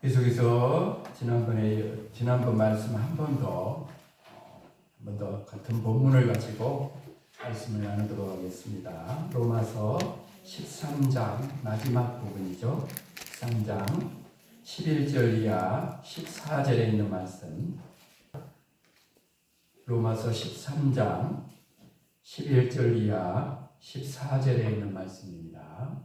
계속해서 지난번 말씀 한 번 더 같은 본문을 가지고 말씀을 나누도록 하겠습니다. 로마서 13장 마지막 부분이죠. 13장 11절 이하 14절에 있는 말씀. 로마서 13장 11절 이하 14절에 있는 말씀입니다.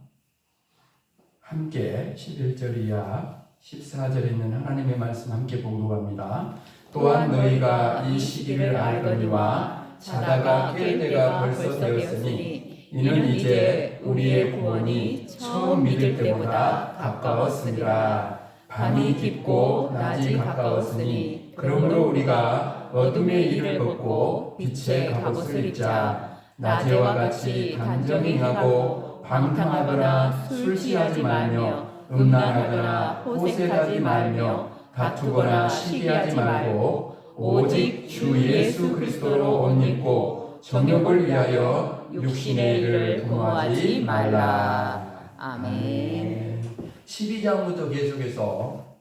함께 11절 이하 14절에 있는 하나님의 말씀 함께 봉독합니다. 또한 너희가 이 시기를 알거니와 자다가 깰 때가 벌써 되었으니 이는 이제 우리의 구원이 처음 믿을 때보다 가까웠으니라. 밤이 깊고 낮이 가까웠으니 그러므로 우리가 어둠의 일을 벗고 빛의 갑옷을 입자. 낮에와 같이 단정히 행하고 방탕하거나 술 취하지 말며 음란하거나 호색하지 말며 다투거나 시기하지 말고 오직 주 예수 그리스도로 옷 입고 정욕을 위하여 육신의 일을 도모하지 말라. 아멘. 12장부터 계속해서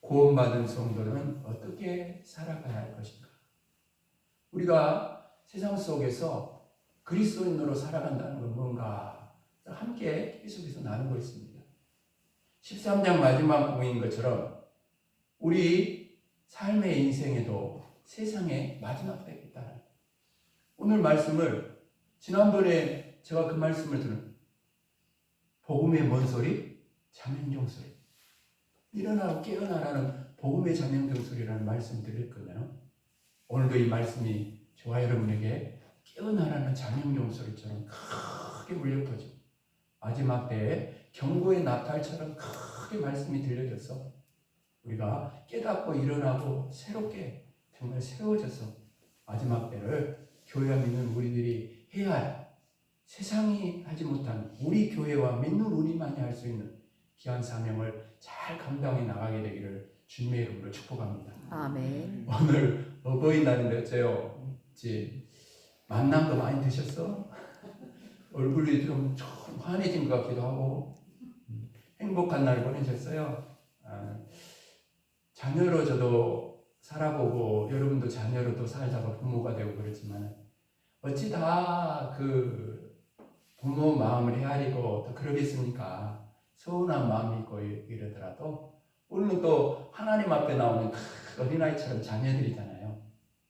구원받은 성도는 어떻게 살아가야 할 것인가? 우리가 세상 속에서 그리스도인으로 살아간다는 건 뭔가 함께 계속해서 나누고 있습니다. 13장 마지막 부분인 것처럼 우리 삶의 인생에도 세상의 마지막 때가 있다. 오늘 말씀을 지난번에 제가 그 말씀을 들은 복음의 뭔 소리? 자명종 소리. 일어나고 깨어나라는 복음의 자명종 소리라는 말씀 드릴 거면 오늘도 이 말씀이 저와 여러분에게 깨어나라는 자명종 소리처럼 크게 울려 퍼지고 마지막 때에 경고의 나팔처럼 크게 말씀이 들려져서 우리가 깨닫고 일어나고 새롭게 정말 세워져서 마지막 때를 교회와 믿는 우리들이 해야 할 세상이 하지 못한 우리 교회와 믿는 우리만이 할 수 있는 귀한 사명을 잘 감당해 나가게 되기를 주님의 이름으로 축복합니다. 아멘. 오늘 어버이날인데 어째요? 만난 거 많이 드셨어? 얼굴이 좀 환해진 것 같기도 하고 행복한 날 보내셨어요? 자녀로 저도 살아보고 여러분도 자녀로도 살다가 부모가 되고 그렇지만 어찌 다 그 부모 마음을 헤아리고 또 그러겠습니까? 서운한 마음이 있고 이러더라도 오늘은 또 하나님 앞에 나오는 어린아이처럼 자녀들이잖아요.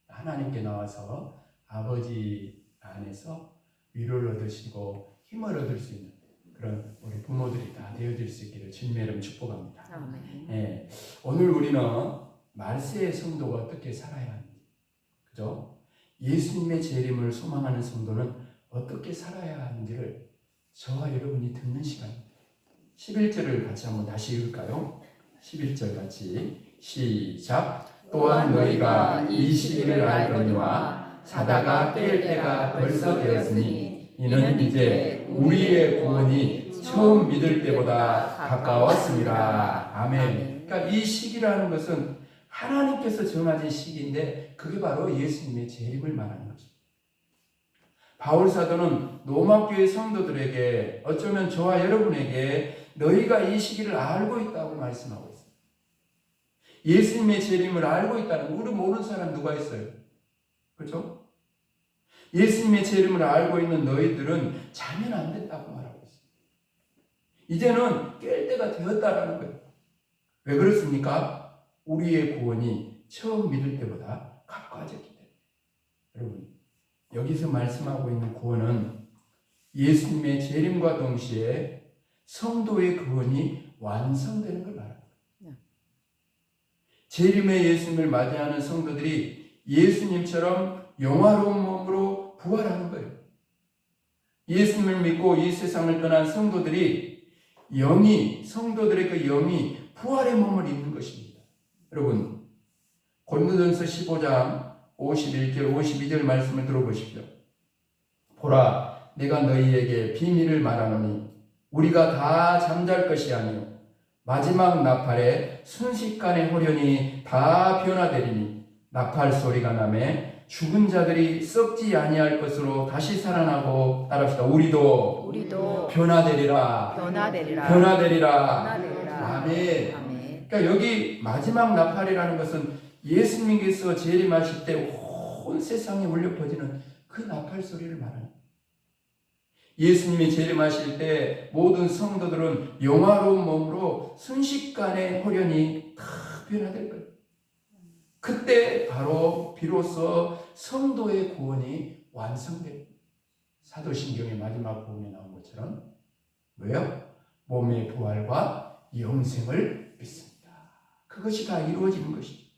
하나님께 나와서 아버지 안에서 위로를 얻으시고 힘을 얻을 수 있는 그런 우리 부모들이 다 되어질 수 있기를 주님의 이름 축복합니다. 네, 오늘 우리는 말세의 성도가 어떻게 살아야 하는지, 그죠? 예수님의 재림을 소망하는 성도는 어떻게 살아야 하는지를 저와 여러분이 듣는 시간입니다. 11절을 같이 한번 다시 읽을까요? 11절 같이 시작. 또한 너희가 이 시기를 알거니와 자다가 깰 때가 벌써 되었으니 이는 이제 우리의 구원이 처음 믿을 때보다 가까웠습니다. 아멘. 그러니까 이 시기라는 것은 하나님께서 정하신 시기인데 그게 바로 예수님의 재림을 말하는 것입니다. 바울 사도는 로마 교회 성도들에게 어쩌면 저와 여러분에게 너희가 이 시기를 알고 있다고 말씀하고 있습니다. 예수님의 재림을 알고 있다는 우리 모르는 사람 누가 있어요? 그렇죠? 예수님의 재림을 알고 있는 너희들은 자면 안 된다고 말하고 있습니다. 이제는 깰 때가 되었다라는 거예요. 왜 그렇습니까? 우리의 구원이 처음 믿을 때보다 가까워졌기 때문에. 여러분, 여기서 말씀하고 있는 구원은 예수님의 재림과 동시에 성도의 구원이 완성되는 걸 말합니다. 재림의 예수님을 맞이하는 성도들이 예수님처럼 영화로운 몸으로 부활하는 거예요. 예수님을 믿고 이 세상을 떠난 성도들이 성도들의 그 영이 부활의 몸을 입는 것입니다. 여러분, 고린도전서 15장 51절 52절 말씀을 들어보십시오. 보라, 내가 너희에게 비밀을 말하노니 우리가 다 잠잘 것이 아니요 마지막 나팔에 순식간에 호련히 다 변화되리니 나팔 소리가 나매 죽은 자들이 썩지 아니할 것으로 다시 살아나고 따라합시다. 우리도 변화되리라. 아멘. 그러니까 여기 마지막 나팔이라는 것은 예수님께서 재림하실 때 온 세상에 울려 퍼지는 그 나팔 소리를 말합니다. 예수님이 재림하실 때 모든 성도들은 영화로운 몸으로 순식간에 호련히 다 변화될 거예요. 그때 바로 비로소 성도의 구원이 완성됩니다. 사도신경의 마지막 부분에 나온 것처럼 왜요? 몸의 부활과 영생을 믿습니다. 그것이 다 이루어지는 것이죠.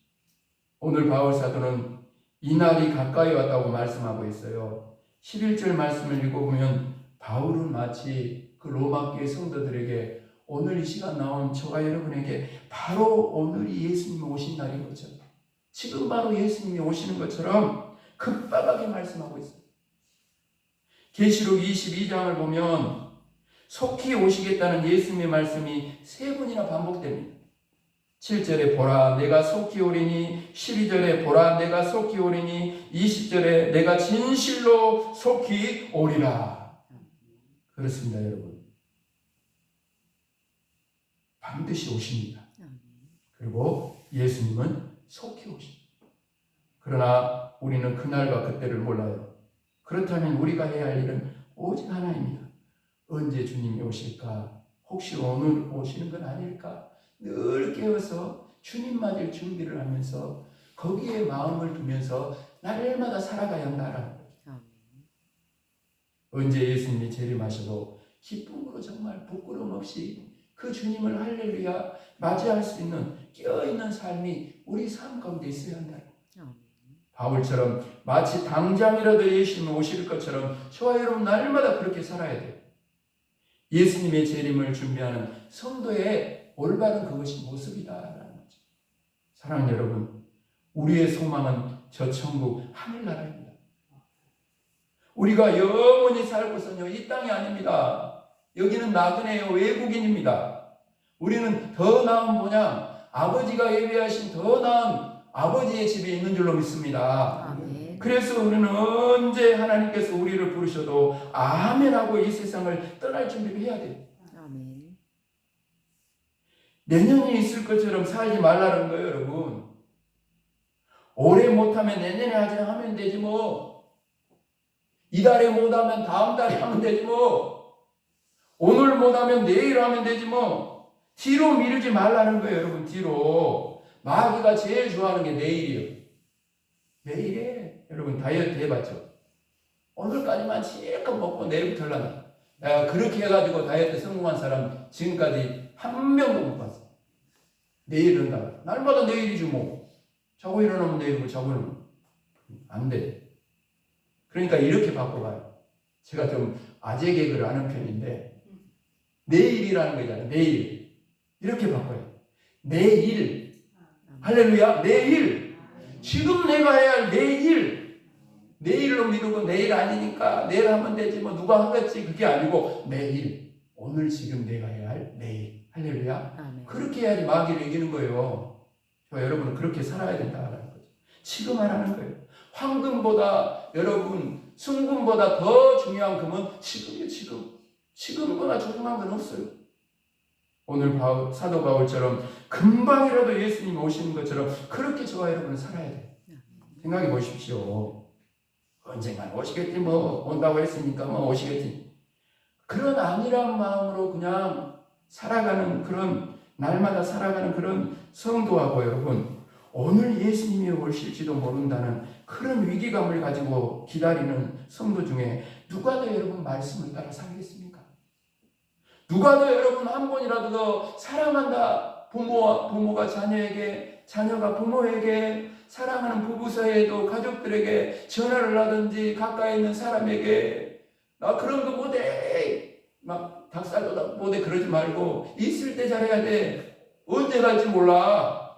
오늘 바울 사도는 이날이 가까이 왔다고 말씀하고 있어요. 11절 말씀을 읽어보면 바울은 마치 그 로마교회 성도들에게 오늘 이 시간 나온 저와 여러분에게 바로 오늘이 예수님이 오신 날인 것처럼 지금 바로 예수님이 오시는 것처럼 급박하게 말씀하고 있어요. 계시록 22장을 보면 속히 오시겠다는 예수님의 말씀이 3번이나 반복됩니다. 7절에 보라 내가 속히 오리니, 12절에 보라 내가 속히 오리니, 20절에 내가 진실로 속히 오리라. 그렇습니다, 여러분. 반드시 오십니다. 그리고 예수님은 속히 오십니다. 그러나 우리는 그날과 그때를 몰라요. 그렇다면 우리가 해야 할 일은 오직 하나입니다. 언제 주님이 오실까? 혹시 오늘 오시는 건 아닐까? 늘 깨어서 주님 맞을 준비를 하면서 거기에 마음을 두면서 날마다 살아가야 한다라는 거죠. 언제 예수님이 재림하셔도 기쁨으로 정말 부끄러움 없이 그 주님을 할렐루야 맞이할 수 있는 깨어있는 삶이 우리 삶 가운데 있어야 한다는 거죠. 바울처럼 마치 당장이라도 예수님이 오실 것처럼 저와 여러분 날마다 그렇게 살아야 돼요. 예수님의 재림을 준비하는 성도의 올바른 그것이 모습이다라는 거죠. 사랑하는 여러분, 우리의 소망은 저 천국 하늘나라입니다. 우리가 영원히 살고서는요 이 땅이 아닙니다. 여기는 나그네요 외국인입니다. 우리는 더 나은 본향 아버지가 예비하신 더 나은 아버지의 집에 있는 줄로 믿습니다. 아멘. 그래서 우리는 언제 하나님께서 우리를 부르셔도 아멘하고 이 세상을 떠날 준비를 해야 돼요. 아멘. 내년이 있을 것처럼 살지 말라는 거예요, 여러분. 올해 못하면 내년에 하면 되지 뭐. 이달에 못하면 다음 달에 하면 되지 뭐. 오늘 못하면 내일 하면 되지 뭐. 뒤로 미루지 말라는 거예요, 여러분. 뒤로. 마귀가 제일 좋아하는 게 내일이에요. 내일에 여러분 다이어트 해봤죠? 오늘까지만 실컷 먹고 내일부터 하려나. 내가 그렇게 해가지고 다이어트 성공한 사람 지금까지 한 명도 못 봤어. 내일은 다 날마다 내일이지 뭐. 자고 일어나면 내일이고 자고 일어나면 안 돼. 그러니까 이렇게 바꿔봐요. 제가 좀 아재 개그를 하는 편인데 내일이라는 거잖아요. 내일 이렇게 바꿔요. 내일 할렐루야 내일 지금 내가 해야 할 내일 내일로 미루고 내일 아니니까 내일 하면 되지 뭐 누가 하겠지 그게 아니고 내일 오늘 지금 내가 해야 할 내일 할렐루야 아멘. 그렇게 해야지 마귀를 이기는 거예요. 여러분은 그렇게 살아야 된다는 거죠. 지금 하라는 거예요. 황금보다 여러분 순금보다 더 중요한 금은 지금이에요. 지금보다 중요한 건 없어요. 오늘 사도 바울처럼 금방이라도 예수님이 오시는 것처럼 그렇게 저와 여러분은 살아야 돼요. 생각해 보십시오. 언젠간 오시겠지 뭐 온다고 했으니까 뭐 오시겠지. 그런 안일한 마음으로 그냥 살아가는 그런 날마다 살아가는 그런 성도하고 여러분 오늘 예수님이 오실지도 모른다는 그런 위기감을 가지고 기다리는 성도 중에 누가 더 여러분 말씀을 따라 살겠습니까? 누가 더 여러분 한 번이라도 더 사랑한다 부모가 자녀에게 자녀가 부모에게 사랑하는 부부 사이에도 가족들에게 전화를 하든지 가까이 있는 사람에게 나 그런 거 못해 막 닭살도 못해 그러지 말고 있을 때 잘해야 돼. 언제 갈지 몰라.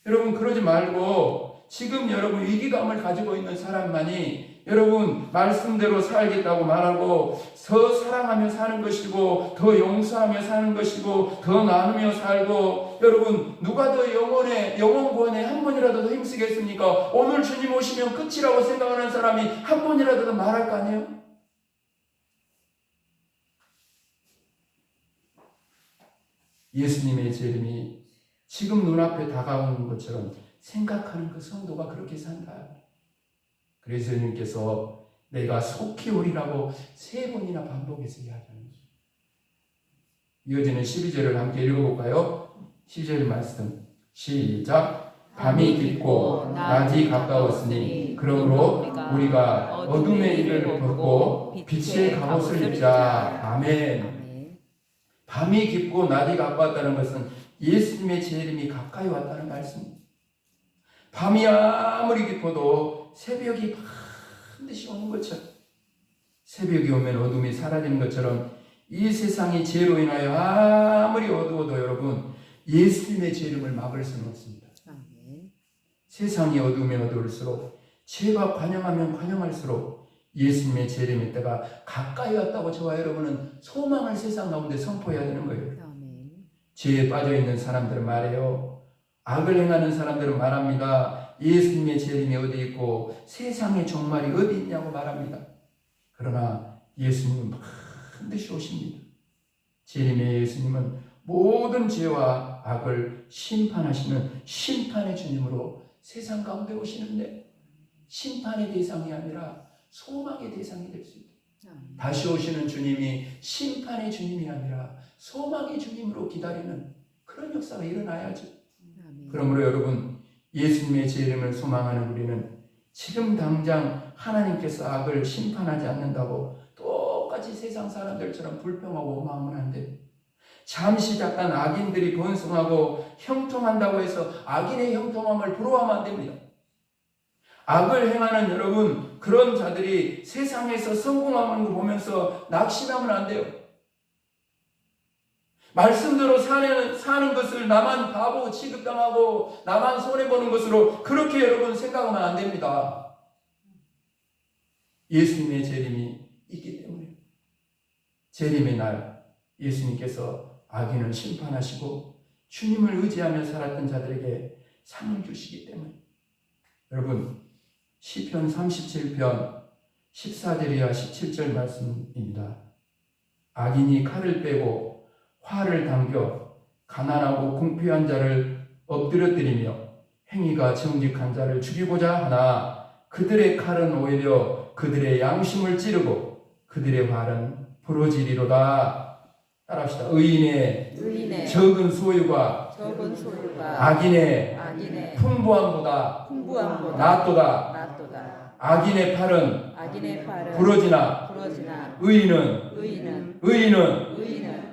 여러분 그러지 말고 지금 여러분 위기감을 가지고 있는 사람만이 여러분 말씀대로 살겠다고 말하고 더 사랑하며 사는 것이고 더 용서하며 사는 것이고 더 나누며 살고 여러분 누가 더 영원 구원에 한 번이라도 더 힘쓰겠습니까? 오늘 주님 오시면 끝이라고 생각하는 사람이 한 번이라도 더 말할 거 아니에요? 예수님의 재림이 지금 눈앞에 다가오는 것처럼 생각하는 그 성도가 그렇게 산다. 그래서 주님께서 내가 속히 오리라고 3번이나 반복해서 이야기하는 거죠. 이어지는 12절을 함께 읽어볼까요? 12절 말씀 시작. 밤이 깊고 낮이 가까웠으니 그러므로 우리가 어둠의 일을 벗고 빛의 갑옷을 입자. 아멘. 밤이 깊고 낮이 가까웠다는 것은 예수님의 재림이 가까이 왔다는 말씀입니다. 밤이 아무리 깊어도 새벽이 반드시 오는 것처럼, 새벽이 오면 어둠이 사라지는 것처럼 이 세상이 죄로 인하여 아무리 어두워도 여러분 예수님의 재림을 막을 수는 없습니다. 세상이 어두우면 어두울수록, 죄가 관영하면 관영할수록 예수님의 재림의 때가 가까이 왔다고 저와 여러분은 소망을 세상 가운데 선포해야 되는 거예요. 죄에 빠져있는 사람들은 말해요. 악을 행하는 사람들은 말합니다. 예수님의 재림이 어디 있고 세상의 종말이 어디 있냐고 말합니다. 그러나 예수님은 반드시 오십니다. 재림의 예수님은 모든 죄와 악을 심판하시는 심판의 주님으로 세상 가운데 오시는데, 심판의 대상이 아니라 소망의 대상이 될 수 있다. 다시 오시는 주님이 심판의 주님이 아니라 소망의 주님으로 기다리는 그런 역사가 일어나야죠. 그러므로 여러분, 예수님의 재림을 소망하는 우리는 지금 당장 하나님께서 악을 심판하지 않는다고 똑같이 세상 사람들처럼 불평하고 원망하면 안 돼요. 잠시 잠깐 악인들이 번성하고 형통한다고 해서 악인의 형통함을 부러워하면 안 됩니다. 악을 행하는 여러분, 그런 자들이 세상에서 성공하는 거 보면서 낙심하면 안 돼요. 말씀대로 사는 것을 나만 바보 취급당하고 나만 손해보는 것으로 그렇게 여러분 생각하면 안 됩니다. 예수님의 재림이 있기 때문에 재림의 날 예수님께서 악인을 심판하시고 주님을 의지하며 살았던 자들에게 상을 주시기 때문에, 여러분 시편 37편 14절 이하 17절 말씀입니다. 악인이 칼을 빼고 활을 당겨 가난하고 궁핍한 자를 엎드려뜨리며 행위가 정직한 자를 죽이고자 하나 그들의 칼은 오히려 그들의 양심을 찌르고 그들의 활은 부러지리로다. 따라합시다. 의인의 적은 소유가 악인의 풍부함보다 낫도다. 악인의 팔은 부러지나 의인은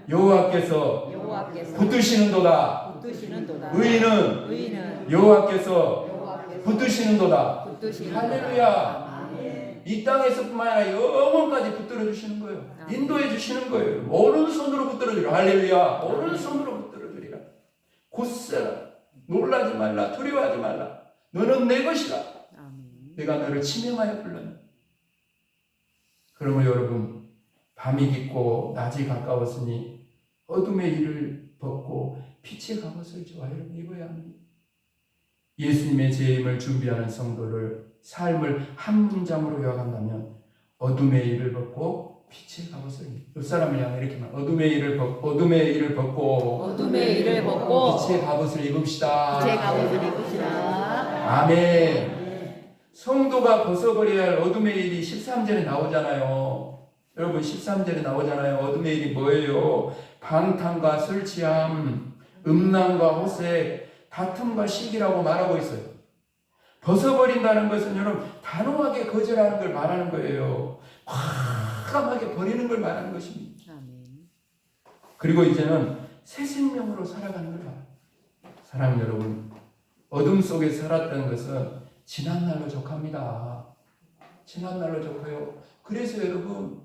여호와께서 붙드시는도다. 의인은 여호와께서 붙드시는도다. 할렐루야. 이 땅에서뿐만 아니라 영원까지 붙들어 주시는 거예요. 인도해 주시는 거예요. 오른손으로 붙들어 주리라. 할렐루야. 오른손으로 붙들어 주리라. 곧세라. 놀라지 말라. 두려워하지 말라. 너는 내 것이라. 내가 너를 지명하여 불렀네. 그러면 여러분, 밤이 깊고 낮이 가까웠으니 어둠의 일을 벗고 빛의 갑옷을 저와 여러분 입어야 합니다. 예수님의 재림을 준비하는 성도를 삶을 한 문장으로 요약한다면 어둠의 일을 벗고 빛의 갑옷을, 옆 사람을 향해 이렇게 말, 어둠의 일을 벗고 빛의 갑옷을 입읍시다. 아멘. 성도가 벗어버려야 할 어둠의 일이 13절에 나오잖아요. 여러분 13절에 나오잖아요. 어둠의 일이 뭐예요? 방탕과 술취함, 음란과 호색, 다툼과 시기라고 말하고 있어요. 벗어버린다는 것은 여러분 단호하게 거절하는 걸 말하는 거예요. 과감하게 버리는 걸 말하는 것입니다. 그리고 이제는 새 생명으로 살아가는 걸 말합니다. 사랑하는 여러분, 어둠 속에 살았던 것은 지난날로 족합니다. 지난날로 족해요. 그래서 여러분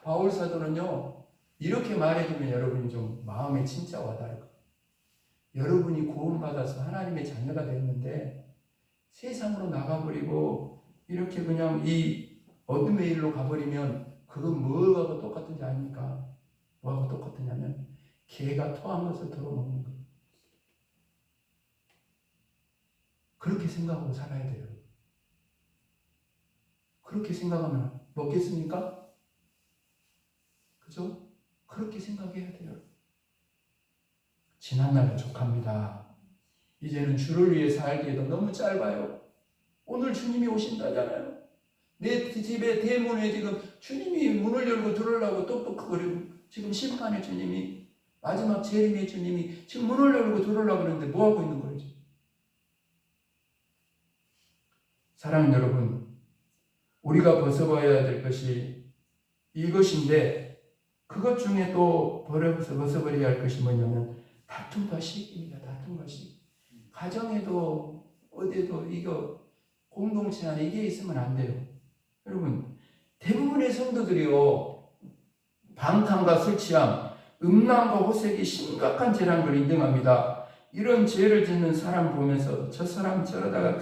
바울 사도는요 이렇게 말해주면 여러분이 좀 마음에 진짜 와닿을 거예요. 여러분이 구원받아서 하나님의 자녀가 됐는데 세상으로 나가버리고 이렇게 그냥 이 어둠의 일로 가버리면 그건 뭐하고 똑같은지 아닙니까? 뭐하고 똑같으냐면 개가 토한 것을 덜어먹는 거예요. 그렇게 생각하고 살아야 돼요. 그렇게 생각하면 먹겠습니까? 그죠? 그렇게 생각해야 돼요. 지난날에 족합니다. 이제는 주를 위해 살기에도 너무 짧아요. 오늘 주님이 오신다잖아요. 내 집의 대문에 지금 주님이 문을 열고 들어오려고 똑똑거리고, 지금 심판의 주님이, 마지막 재림의 주님이 지금 문을 열고 들어오려고 그러는데 뭐하고 있는 거예요? 사랑하는 여러분, 우리가 벗어봐야 될 것이 이것인데, 그것 중에 또 벗어버려야 할 것이 뭐냐면 다툼과 시기입니다. 다툼과 시기. 가정에도 어디에도 이거 공동체 안에 이게 있으면 안 돼요. 여러분, 대부분의 성도들이요, 방탕과 술 취함, 음란과 호색이 심각한 죄라는 걸 인정합니다. 이런 죄를 짓는 사람 보면서 저 사람 저러다가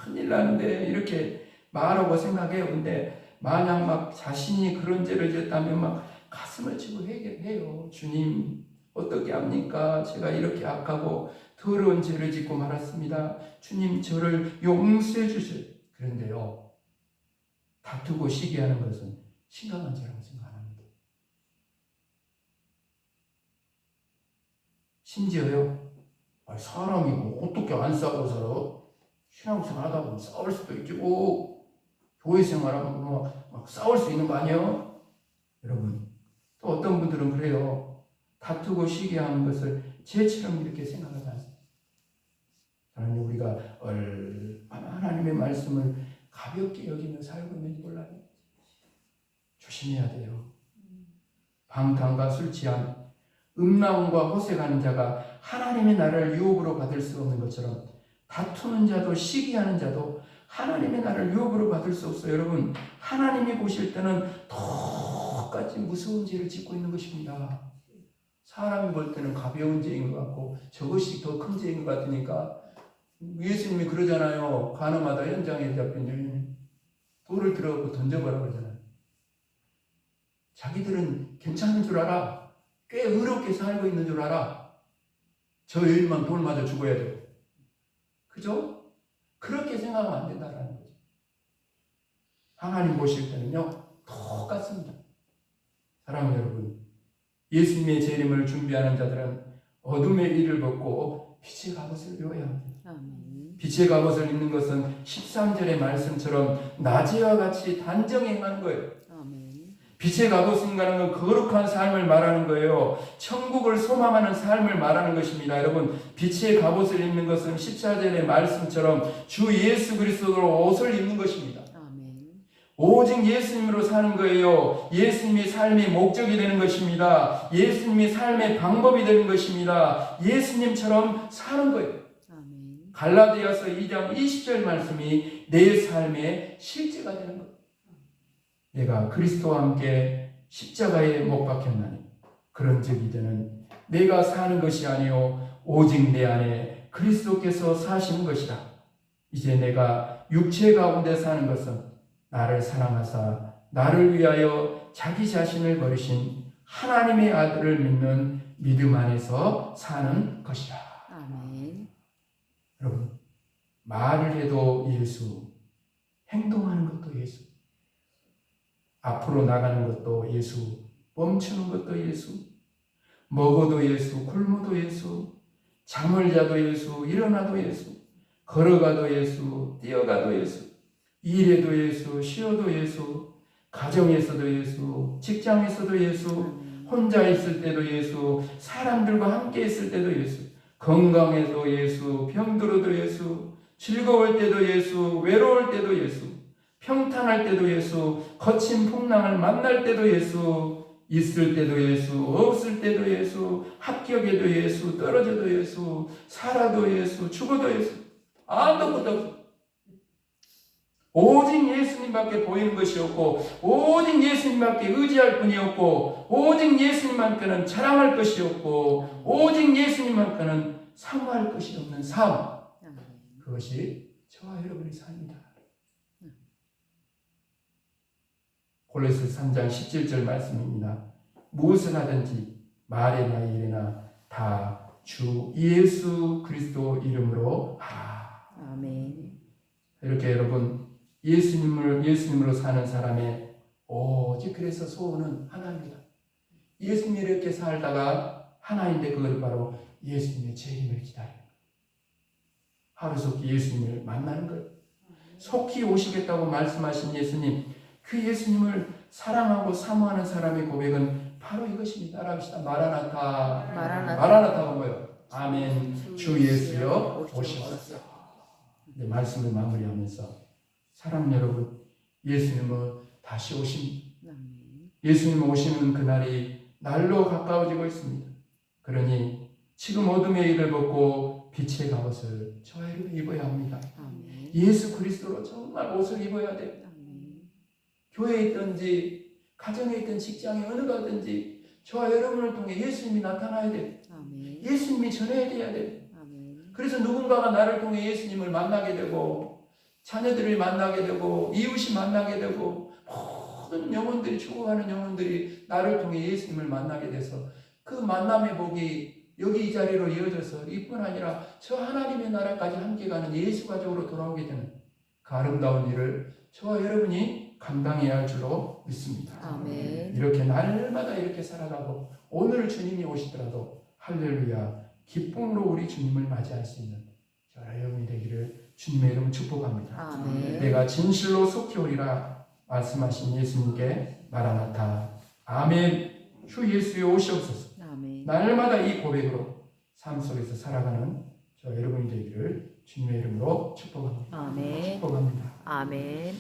큰일 나는데 이렇게 말하고 생각해요. 근데 만약 막 자신이 그런 죄를 지었다면 막 가슴을 치고 회개해요. 주님, 어떻게 합니까? 제가 이렇게 악하고 더러운 죄를 짓고 말았습니다. 주님, 저를 용서해 주세요. 그런데요, 다투고 시기하는 것은 심각한 죄라고 생각합니다. 심지어요, 사람이 뭐 어떻게 안 싸우고 살아? 신앙생활 하다 보면 싸울 수도 있지. 교회 생활하면 막 싸울 수 있는 거 아니에요? 여러분, 또 어떤 분들은 그래요. 다투고 시기하는 것을 죄처럼 이렇게 생각하지 않습니다. 하나님, 우리가 얼마나 하나님의 말씀을 가볍게 여기며 살고 있는지 몰라요. 조심해야 돼요. 방탕과 술 취함, 음란과 호색하는 자가 하나님의 나라를 유업으로 받을 수 없는 것처럼 다투는 자도 시기하는 자도 하나님의 나라를 유업으로 받을 수 없어요. 여러분, 하나님이 보실 때는 똑같이 무서운 죄를 짓고 있는 것입니다. 사람이 볼 때는 가벼운 죄인 것 같고 저것이 더 큰 죄인 것 같으니까, 예수님이 그러잖아요. 가늠하다 현장에 잡힌 여인 돌을 들어갖고 던져보라고 그러잖아요. 자기들은 괜찮은 줄 알아. 꽤 의롭게 살고 있는 줄 알아. 저 여인만 돌 맞아 죽어야 돼요. 그죠? 그렇게 생각하면 안 된다는 거죠. 하나님 보실 때는요, 똑같습니다. 사랑하는 여러분, 예수님의 재림을 준비하는 자들은 어둠의 일을 벗고 빛의 갑옷을 입어야 합니다. 빛의 갑옷을 입는 것은 13절의 말씀처럼 낮이와 같이 단정히 행하는 거예요. 빛의 갑옷을 입는 건 거룩한 삶을 말하는 거예요. 천국을 소망하는 삶을 말하는 것입니다. 여러분, 빛의 갑옷을 입는 것은 14절의 말씀처럼 주 예수 그리스도로 옷을 입는 것입니다. 오직 예수님으로 사는 거예요. 예수님이 삶의 목적이 되는 것입니다. 예수님이 삶의 방법이 되는 것입니다. 예수님처럼 사는 거예요. 갈라디아서 2장 20절 말씀이 내 삶의 실제가 되는 거예요. 내가 그리스도와 함께 십자가에 못 박혔나니 그런즉 이제는 내가 사는 것이 아니요 오직 내 안에 그리스도께서 사시는 것이라. 이제 내가 육체 가운데 사는 것은 나를 사랑하사 나를 위하여 자기 자신을 버리신 하나님의 아들을 믿는 믿음 안에서 사는 것이라. 아멘. 여러분, 말을 해도 예수, 행동하는 것도 예수, 앞으로 나가는 것도 예수, 멈추는 것도 예수, 먹어도 예수, 굶어도 예수, 잠을 자도 예수, 일어나도 예수, 걸어가도 예수, 뛰어가도 예수, 일해도 예수, 쉬어도 예수, 가정에서도 예수, 직장에서도 예수, 혼자 있을 때도 예수, 사람들과 함께 있을 때도 예수, 건강해도 예수, 병들어도 예수, 즐거울 때도 예수, 외로울 때도 예수, 평탄할 때도 예수, 거친 풍랑을 만날 때도 예수, 있을 때도 예수, 없을 때도 예수, 합격해도 예수, 떨어져도 예수, 살아도 예수, 죽어도 예수. 아무것도 없어. 오직 예수님밖에 보이는 것이 없고, 오직 예수님밖에 의지할 분이 없고, 오직 예수님만큼은 자랑할 것이 없고, 오직 예수님만큼은 사모할 것이 없는 삶. 그것이 저와 여러분의 삶이다. 골로새 3장 17절 말씀입니다. 무엇을 하든지 말이나 일이나 다 주 예수 그리스도 이름으로 하라. 아멘. 이렇게 여러분, 예수님으로 사는 사람의 오직 그래서 소원은 하나입니다. 예수님이 이렇게 살다가 하나인데 그걸 바로 예수님의 재림을 기다립니다. 하루속히 예수님을 만나는 것. 속히 오시겠다고 말씀하신 예수님, 그 예수님을 사랑하고 사모하는 사람의 고백은 바로 이것입니다. 따라합시다. 마라나타. 마라나타가 뭐예요? 아멘. 주 예수여 오시옵소서. 네, 말씀을 마무리하면서 사랑 여러분, 예수님은 다시 오십니다. 예수님 오시는 그날이 날로 가까워지고 있습니다. 그러니 지금 어둠의 일을 벗고 빛의 갑옷을 저와 여러분 입어야 합니다. 예수 그리스도로 정말 옷을 입어야 돼. 교회에 있든지 가정에 있든 직장에 어느 가든지 저와 여러분을 통해 예수님이 나타나야 돼. 예수님이 전해야 돼야 돼. 그래서 누군가가 나를 통해 예수님을 만나게 되고 자녀들을 만나게 되고 이웃이 만나게 되고 모든 영혼들이 죽어가는 영혼들이 나를 통해 예수님을 만나게 돼서 그 만남의 복이 여기 이 자리로 이어져서 이뿐 아니라 저 하나님의 나라까지 함께 가는 예수 가족으로 돌아오게 되는 그 아름다운 일을 저와 여러분이 감당해야 할 줄로 믿습니다. 아멘. 이렇게 날마다 이렇게 살아가고 오늘 주님이 오시더라도 할렐루야 기쁨으로 우리 주님을 맞이할 수 있는 저와 여러분이 되기를 주님의 이름으로 축복합니다. 아멘. 내가 진실로 속히 오리라 말씀하신 예수님께 마라나타 아멘. 주 예수의 오시옵소서. 아멘. 날마다 이 고백으로 삶 속에서 살아가는 저 여러분이 되기를 주님의 이름으로 축복합니다. 아멘. 축복합니다. 아멘.